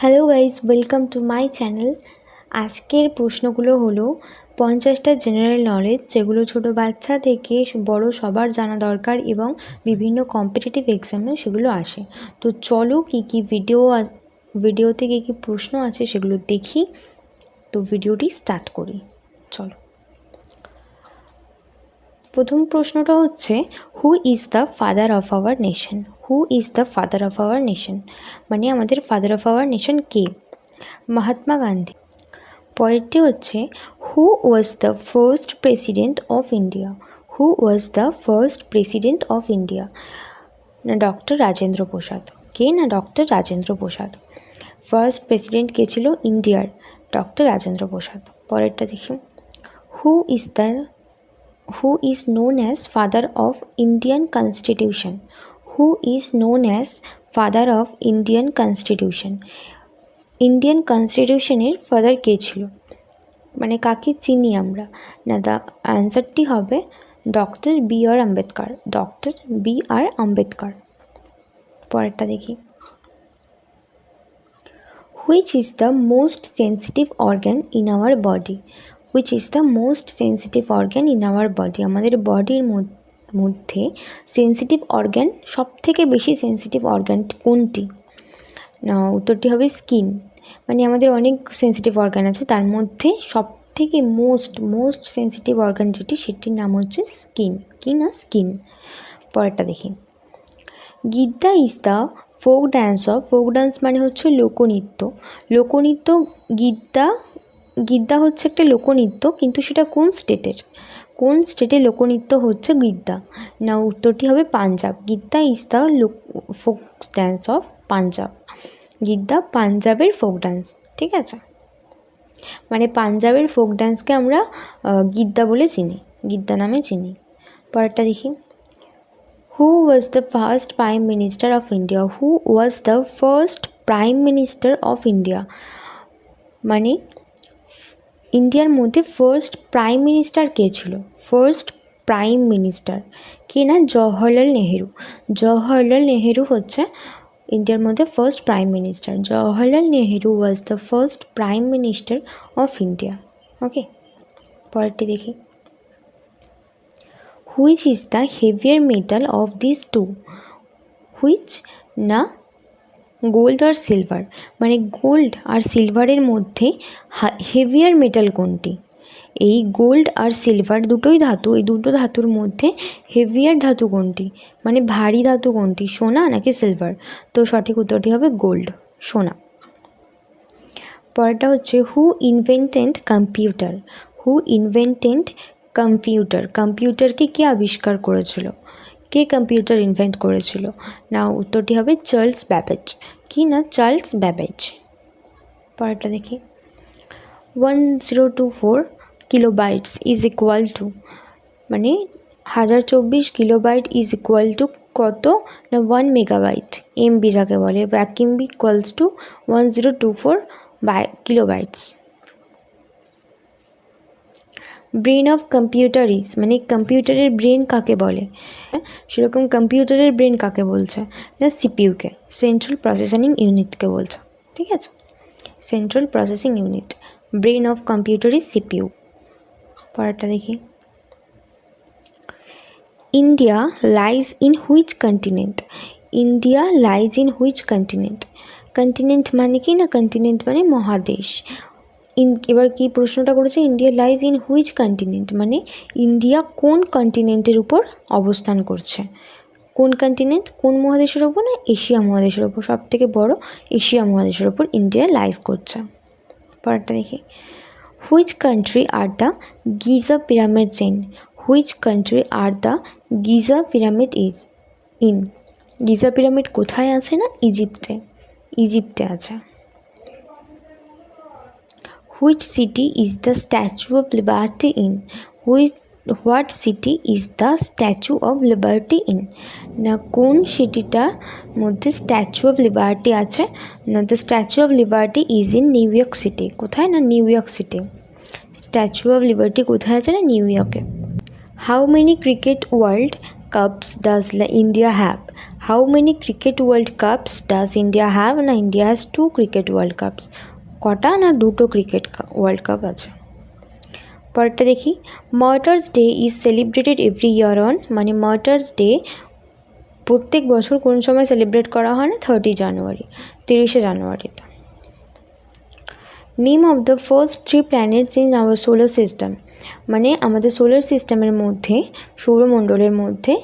Hello guys, welcome to my channel. আজকের প্রশ্নগুলো হলো 50টা জেনারেল নলেজ, যেগুলো ছোটো বাচ্চা থেকে বড় সবার জানা দরকার এবং বিভিন্ন কম্পিটিটিভ এক্সামেও সেগুলো আসে। তো চলো কী কী ভিডিওতে কী কী প্রশ্ন আছে সেগুলো দেখি। তো ভিডিওটি স্টার্ট করি, চলো। প্রথম প্রশ্নটা হচ্ছে, who is the father of our nation? Who is the father of our nation মানে আমাদের ফাদার অফ আওয়ার নেশন কে? মহাত্মা গান্ধী। পরেরটি হচ্ছে, who was the first president of India? Who was the first president of India? না doctor Rajendra Prasad. কে? না doctor Rajendra Prasad. First president কে ছিল ইন্ডিয়ার? ডক্টর রাজেন্দ্র প্রসাদ। পরেরটা দেখি, who is known as father of Indian Constitution? Who is known as father of Indian Constitution? Indian কনস্টিটিউশনের father কে ছিল, মানে কাকে চিনি আমরা? না, দ্য অ্যান্সারটি হবে doctor B R Ambedkar. Doctor B R Ambedkar. পরেরটা দেখি, which is the most sensitive organ in our body? Which is the most sensitive organ in our body? আমাদের বডির মধ্যে সেন্সিটিভ অর্গ্যান, সব থেকে বেশি সেন্সিটিভ অর্গ্যান কোনটি? না, উত্তরটি হবে স্কিন। মানে আমাদের অনেক সেন্সিটিভ অর্গ্যান আছে, তার মধ্যে সব থেকে মোস্ট সেন্সিটিভ অর্গ্যান যেটি, সেটির নাম হচ্ছে স্কিন। কি না? স্কিন। পরেরটা দেখি, giddha is the folk dance of? Folk dance মানে হচ্ছে লোকনৃত্য। লোকনৃত্য গিদ্দা হচ্ছে একটা লোকনৃত্য, কিন্তু সেটা কোন স্টেটের? কোন স্টেটে লোকনৃত্য হচ্ছে গিদ্দা? না, উত্তরটি হবে Punjab. Giddha is the folk dance of Punjab. Giddha পাঞ্জাবের ফোক ডান্স, ঠিক আছে? মানে পাঞ্জাবের ফোক ডান্সকে আমরা গিদ্দা বলে চিনি, গিদ্দা নামে চিনি। পরেরটা দেখি, who was the first prime minister of India? Who was the first prime minister of India মানে ইন্ডিয়ার মধ্যে ফার্স্ট প্রাইম মিনিস্টার কে ছিল? ফার্স্ট প্রাইম মিনিস্টার কে? না, জওহরলাল নেহেরু। জওহরলাল নেহেরু হচ্ছে ইন্ডিয়ার মধ্যে first prime minister. Jawaharlal Nehru was the first prime minister of India. Okay, পরেরটি দেখি, which is the heavier metal of this two? Which? না, গোল্ড আর সিলভার মানে গোল্ড আর সিলভারের মধ্যে হেভিয়ার মেটাল কোনটি? এই গোল্ড আর সিলভার দুটোই ধাতু, এই দুটো ধাতুর মধ্যে হেভিয়ার ধাতু কোনটি, মানে ভারী ধাতু কোনটি? সোনা নাকি সিলভার? তো সঠিক উত্তরটি হবে গোল্ড, সোনা। পরেরটা হচ্ছে, who invented computer? Who invented computer? কম্পিউটারকে কে আবিষ্কার করেছিল? কে কম্পিউটার ইনভেন্ট করেছিল? না, উত্তরটি হবে চার্লস ব্যাবেজ। কি না? Charles Babbage. পরেরটা দেখি, 1024 কিলোবাইটস ইজ ইকুয়াল টু মানে 1024 কিলোবাইট ইজ ইকুয়াল টু কত? না 1 মেগাবাইট। এমবি যাকে বলে, vacuum B equals to 1024 kilobytes. Brain of computer is মানে কম্পিউটারের ব্রেন কাকে বলে? সেরকম কম্পিউটারের ব্রেন কাকে বলছে? না সিপিইউকে, সেন্ট্রাল প্রসেসিং ইউনিটকে বলছে, ঠিক আছে? Central processing unit. Brain of computer is CPU. পরেরটা দেখি, India lies in which continent? India lies in which continent? Continent মানে কি? না কন্টিনেন্ট মানে মহাদেশ। এবার কি প্রশ্নটা করেছে, India lies in which continent মানে ইন্ডিয়া কোন কন্টিনেন্টের উপর অবস্থান করছে? কোন কন্টিনেন্ট? কোন মহাদেশের ওপর? না এশিয়া মহাদেশের ওপর, সব থেকে বড় এশিয়া মহাদেশের ওপর ইন্ডিয়া লাইজ করছে। পরেরটা দেখি, which country are the Giza pyramids in? Which country are the Giza pyramid is in? Giza pyramid কোথায় আছে? না ইজিপ্টে, ইজিপ্টে আছে। Which city is the statue of liberty in? What city is the statue of liberty in? না কোন সিটিটার মধ্যে statue of liberty আছে? না the statue of liberty is in new York city. কোথায়? না new York city. Statue of liberty কোথায় আছে? না নিউ ইয়র্কে। How many cricket world cups does India have? How many cricket world cups does India have? না, India has 2 cricket world cups. কটা? না, 2টো ক্রিকেট ওয়ার্ল্ড কাপ আছে। পরেরটা দেখি, martyrs day is celebrated every year on, মানে martyrs day প্রত্যেক বছর কোন সময় সেলিব্রেট করা হয়? না, 30 জানুয়ারি, 30শে জানুয়ারিতে। Name of the first 3 planets in our solar system, মানে আমাদের সোলার সিস্টেমের মধ্যে, সৌরমণ্ডলের মধ্যে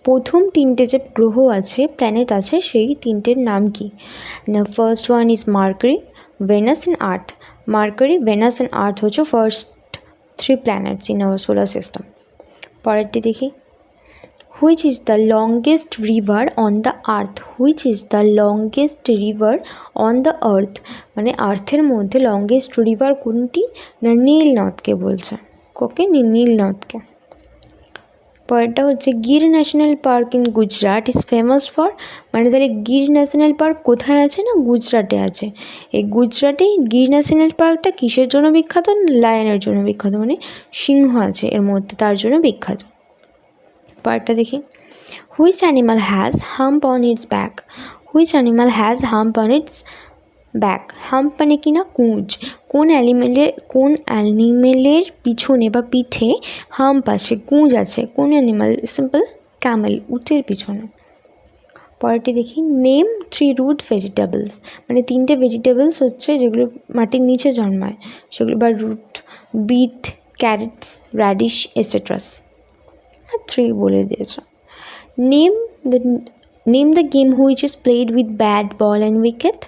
প্রথম 3টে যে গ্রহ আছে, প্ল্যানেট আছে, সেই 3টের নাম কি? না, first one is Mercury, Venus and Earth. Mercury, Venus and Earth হচ্ছে first 3 planets in our solar system. পরেরটি দেখি, which is the longest river on the earth? Which is the longest river on the earth, মানে আর্থের মধ্যে longest river কোনটি? না, নীল নদকে বলছে। ওকে, নীল নদকে। পরেরটা হচ্ছে Gir national park in Gujarat is famous for, মানে তাহলে গির ন্যাশনাল পার্ক কোথায় আছে? না, গুজরাটে আছে। এই গুজরাটে গির ন্যাশনাল পার্কটা কিসের জন্য বিখ্যাত? লায়নের জন্য বিখ্যাত, মানে সিংহ আছে এর মধ্যে, তার জন্য বিখ্যাত। পরেরটা দেখি, which animal has hump on it's back? Which animal has hump on it's back? Hump মানে কি? না, কুঁজ। কোন অ্যানিমেলের পিছনে বা পিঠে হাম্প আছে, কুঁজ আছে? কোন অ্যানিমাল? সিম্পল, ক্যামেল, উটের পিছনে। পরেরটি দেখি, নেম 3 রুট ভেজিটেবলস, মানে 3টে ভেজিটেবলস হচ্ছে যেগুলো মাটির নিচে জন্মায়, সেগুলো বা রুট, বিট, ক্যারেটস, র্যাডিশ এটসেট্রাস। 3 বলে দিয়েছে। Name the game which is played with bat ball and wicket.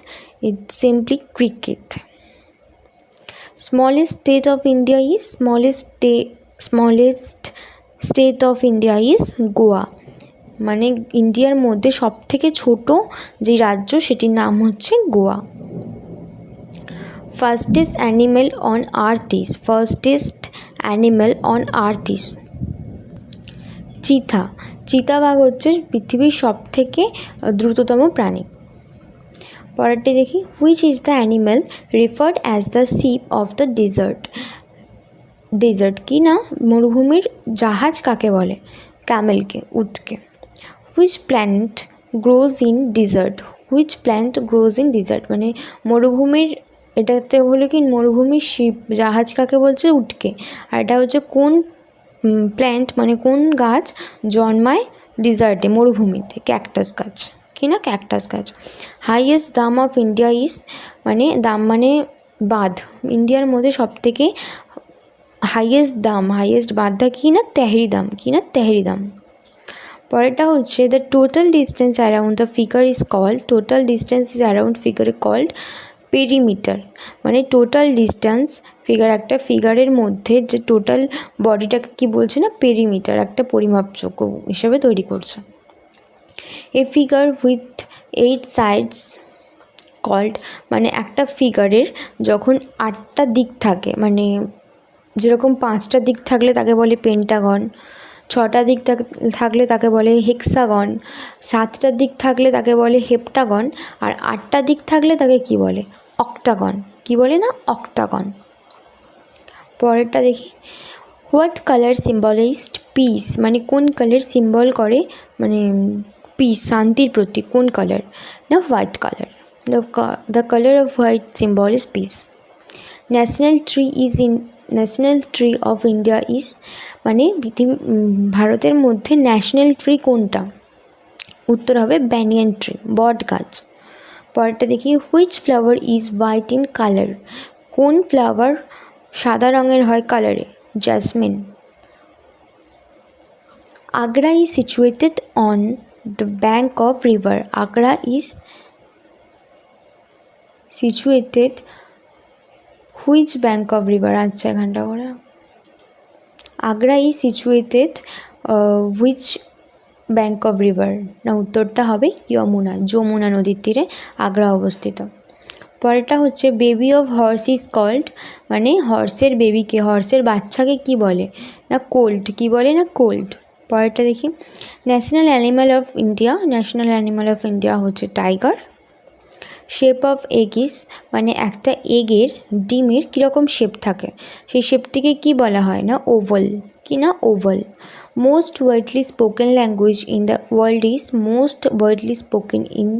It's simply cricket. Smallest state of India is Goa, মানে ইন্ডিয়ার মধ্যে সব থেকে ছোট যে রাজ্য সেটির নাম হচ্ছে Goa. Fastest animal on earth is চিতাবাঘ হচ্ছে পৃথিবীর সব থেকে দ্রুততম প্রাণী। পরেরটি দেখি, which is the animal referred as the ship of the desert কি? না, মরুভূমির জাহাজ কাকে বলে? ক্যামেলকে, উটকে। Which plant grows in desert, মানে মরুভূমির, এটাতে হলো কি মরুভূমির শিপ, জাহাজ কাকে বলছে? উটকে। আর এটা হচ্ছে কোন প্ল্যান্ট, মানে কোন গাছ জন্মায় ডিজার্টে, মরুভূমিতে? ক্যাকটাস গাছ, কি না, ক্যাকটাস গাছ। হাইয়েস্ট দাম অফ ইন্ডিয়া ইজ, মানে দাম মানে বাঁধ, ইন্ডিয়ার মধ্যে সব থেকে হাইয়েস্ট বাঁধটা কি? না, তেহরি দাম। পরেরটা হচ্ছে the total distance around the figure is called perimeter, মানে টোটাল ডিস্টেন্স একটা ফিগারের মধ্যে যে টোটাল বডিটাকে কি বলছে? না, পেরিমিটার, একটা পরিমাপযোগ্য হিসেবে তৈরি করছে। A figure with 8 sides called, মানে একটা ফিগারের যখন 8টা দিক থাকে, মানে যেরকম 5টা দিক থাকলে তাকে বলে পেন্টাগন, 6টা দিক থাকলে তাকে বলে হেক্সাগন, 7টা দিক থাকলে তাকে বলে হেপ্টাগন, আর 8টা দিক থাকলে তাকে কি বলে? অক্টাগন। কি বলে? না, অক্টাগন। পরেরটা দেখি, হোয়াট কালার সিম্বলাইজড পিস, মানে কোন কালার সিম্বল করে, মানে পিস, শান্তির প্রতীক, কোন কালার? না, white colour. The colour off white symbol is piece. National tree of India is, মানে ভারতের মধ্যে ন্যাশনাল ট্রি কোনটা? উত্তর হবে ব্যানিয়ান ট্রি, বট গাছ। পরেরটা দেখি, which flower is white in colour, কোন ফ্লাওয়ার সাদা রঙের হয় কালারে? Jasmine. Agra is situated on the bank of river, Agra is situated which bank of river? আচ্ছা, এখানটা করে Agra is situated which bank of river? না, উত্তরটা হবে যমুনা নদীর তীরে আগ্রা অবস্থিত। পরেরটা হচ্ছে baby of horse is called, মানে হর্সের বেবিকে, হর্সের বাচ্চাকে কি বলে? না, কোল্ট। কি বলে? না, কোল্ট। পরেরটা দেখি, ন্যাশনাল অ্যানিমাল অফ ইন্ডিয়া হচ্ছে tiger. Shape of egg is, মানে একটা এগের, ডিমের কীরকম শেপ থাকে, সেই শেপটিকে কি বলা হয়? না, ওভাল। কি না, oval. Most widely spoken language in the world is, most widely spoken in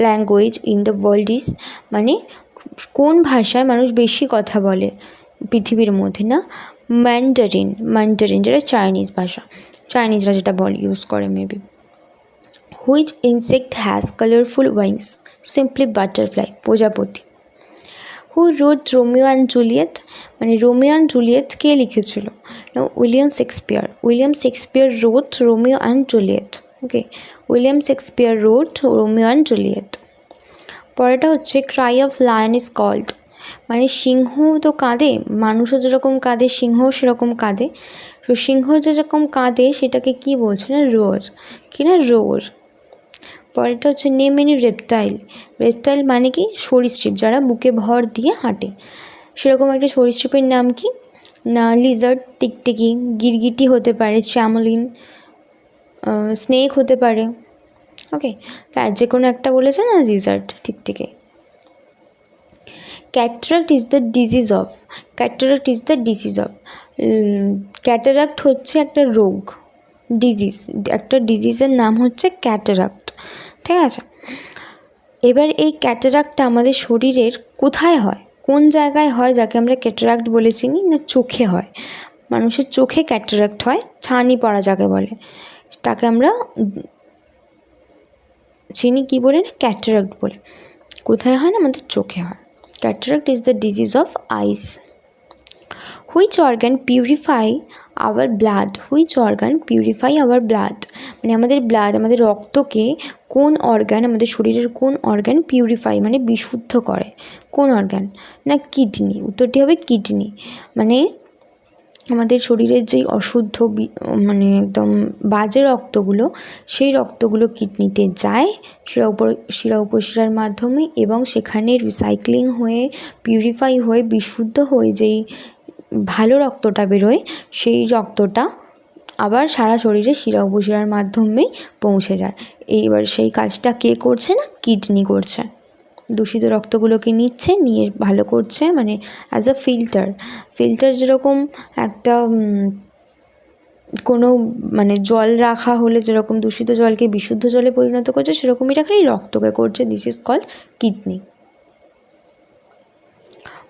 language in the world is মানে কোন ভাষায় মানুষ বেশি কথা বলে পৃথিবীর মধ্যে, না ম্যান্ডারিন, ম্যান্ডারিন যেটা চাইনিজ ভাষা, চাইনিজরা যেটা ইউজ করে maybe. Which insect has colourful wings, simply butterfly, প্রজাপতি। Who wrote Romeo and Juliet, মানে রোমিও অ্যান্ড জুলিয়েট কে লিখেছিল, William Shakespeare, William Shakespeare wrote Romeo and Juliet. Okay, William Shakespeare wrote Romeo and Juliet. পরেরটা হচ্ছে cry of lion is called, মানে সিংহ তো কাঁদে, মানুষও যেরকম কাঁদে সিংহও সেরকম কাঁদে, তো সিংহ যেরকম কাঁদে সেটাকে কি বলছে না রোর, কি না রোর। পরেরটা হচ্ছে নেম এনি রেপটাইল, রেপটাইল মানে কি সরীসৃপ যারা বুকে ভর দিয়ে হাঁটে, সেরকম একটা সরীসৃপের নাম কি না লিজার্ড, টিকটিকি, গিরগিটি হতে পারে, চ্যামলিন, স্নেক হতে পারে। ওকে, তার যে কোনো একটা বলেছে না লিজার্ড, টিকটিকি। Cataract is the disease of, cataract is the disease of, cataract হচ্ছে একটা রোগ, ডিজিজ, একটা ডিজিজের নাম হচ্ছে ক্যাটারাক্ট, ঠিক আছে। এবার এই ক্যাটারাক্টটা আমাদের শরীরের কোথায় হয়, কোন জায়গায় হয় যাকে আমরা ক্যাটারাক্ট বলে চিনি, না চোখে হয়, মানুষের চোখে ক্যাটারাক্ট হয়, ছানি পড়া যাকে বলে তাকে আমরা চিনি কী বলে, না ক্যাটারাক্ট বলে। কোথায় হয়, না আমাদের চোখে হয়। Cataract is the disease of eyes. Which organ purify our blood, which organ purify our blood মানে আমাদের ব্লাড, আমাদের রক্তকে কোন অর্গান, আমাদের শরীরের কোন অর্গান পিউরিফাই মানে বিশুদ্ধ করে, কোন অর্গান, না কিডনি, উত্তরটি হবে কিডনি। মানে আমাদের শরীরের যেই অশুদ্ধ মানে একদম বাজে রক্তগুলো, সেই রক্তগুলো কিডনিতে যায় শিরা উপশিরার মাধ্যমে, এবং সেখানে রিসাইক্লিং হয়ে পিউরিফাই হয়ে বিশুদ্ধ হয়ে যেই ভালো রক্তটা বেরোয়, সেই রক্তটা আবার সারা শরীরে শিরা উপশিরার মাধ্যমে পৌঁছে যায়। এইবার সেই কাজটা কে করছে, না কিডনি করছে, দূষিত রক্তগুলোকে নিচ্ছে, নিয়ে ভালো করছে, মানে অ্যাজ আ ফিল্টার যেরকম একটা কোনো মানে জল রাখা হলে যেরকম দূষিত জলকে বিশুদ্ধ জলে পরিণত করছে, সেরকমই রাখলে এই রক্তকে করছে, this is called kidney.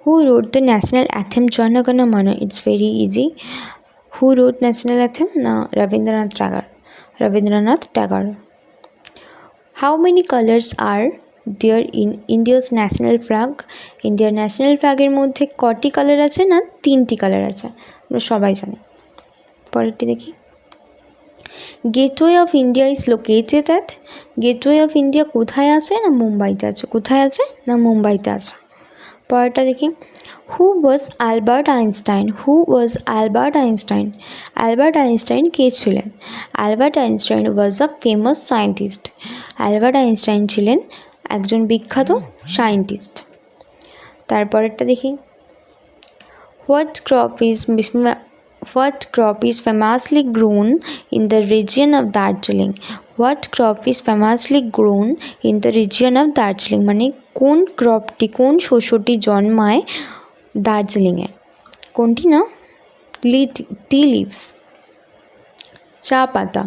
Who wrote the national anthem Jana Gana Mana, it's very easy. Who wrote national anthem, না Rabindranath Tagore. How many colours are there in India's national flag, ইন্ডিয়ার ন্যাশনাল ফ্ল্যাগের মধ্যে কটি কালার আছে, না 3টি কালার আছে, আমরা সবাই জানি। পরেরটি দেখি, gateway of India is located at, gateway of India কোথায় আছে, না মুম্বাইতে আছে, কোথায় আছে, না মুম্বাইতে আছে। পরেরটা দেখি, who was Albert Einstein, who was Albert Einstein, Albert Einstein কে ছিলেন, Albert Einstein was a famous scientist, Albert Einstein ছিলেন একজন বিখ্যাত সায়েন্টিস্ট। তারপরেরটা দেখি, what crop is famously grown in the region of Darjeeling, what crop is famously grown in the region of Darjeeling মানে কোন ক্রপটি, কোন শস্যটি জন্মায় দার্জিলিংয়ে, কোনটি, না টি লিভস, চা পাতা।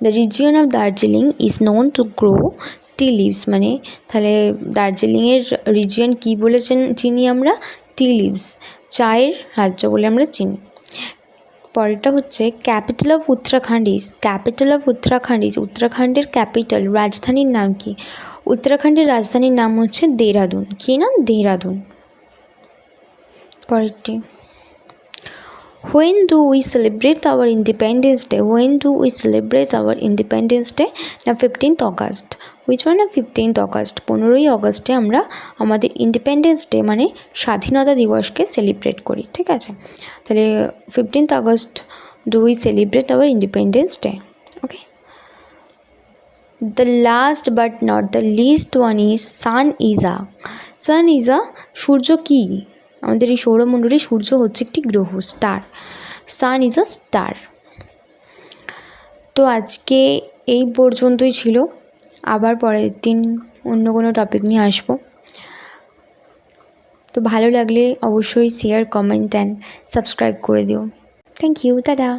The region of Darjeeling is known to grow tea leaves মানে তাহলে দার্জিলিংয়ের রিজিয়ন কী বলে চিনি আমরা, টি লিভস, চায়ের রাজ্য বলে আমরা চিনি। পরেরটা হচ্ছে capital of Uttarakhand is, capital of Uttarakhand is, উত্তরাখণ্ডের ক্যাপিটাল রাজধানীর নাম কি, উত্তরাখণ্ডের রাজধানীর নাম হচ্ছে দেহরাদুন, কি না দেহরাদুন। পরেরটি, when do we celebrate our independence day, when do we celebrate our independence day, না 15th August, which one, না 15th August, 15ই অগস্টে আমরা আমাদের ইন্ডিপেন্ডেন্স ডে মানে স্বাধীনতা দিবসকে সেলিব্রেট করি, ঠিক আছে। তাহলে 15th August do we celebrate our independence day, okay. The last but not the least one is sun is a, sun is a সূর্য কি, আমাদের এই সৌরমণ্ডলে সূর্য হচ্ছে একটি গ্রহ, star, sun is a star. তো আজকে এই পর্যন্তই ছিল, আবার পরের দিন অন্য কোনো টপিক নিয়ে আসবো। তো ভালো লাগলে অবশ্যই শেয়ার, কমেন্ট অ্যান্ড সাবস্ক্রাইব করে দিও। Thank you, tata.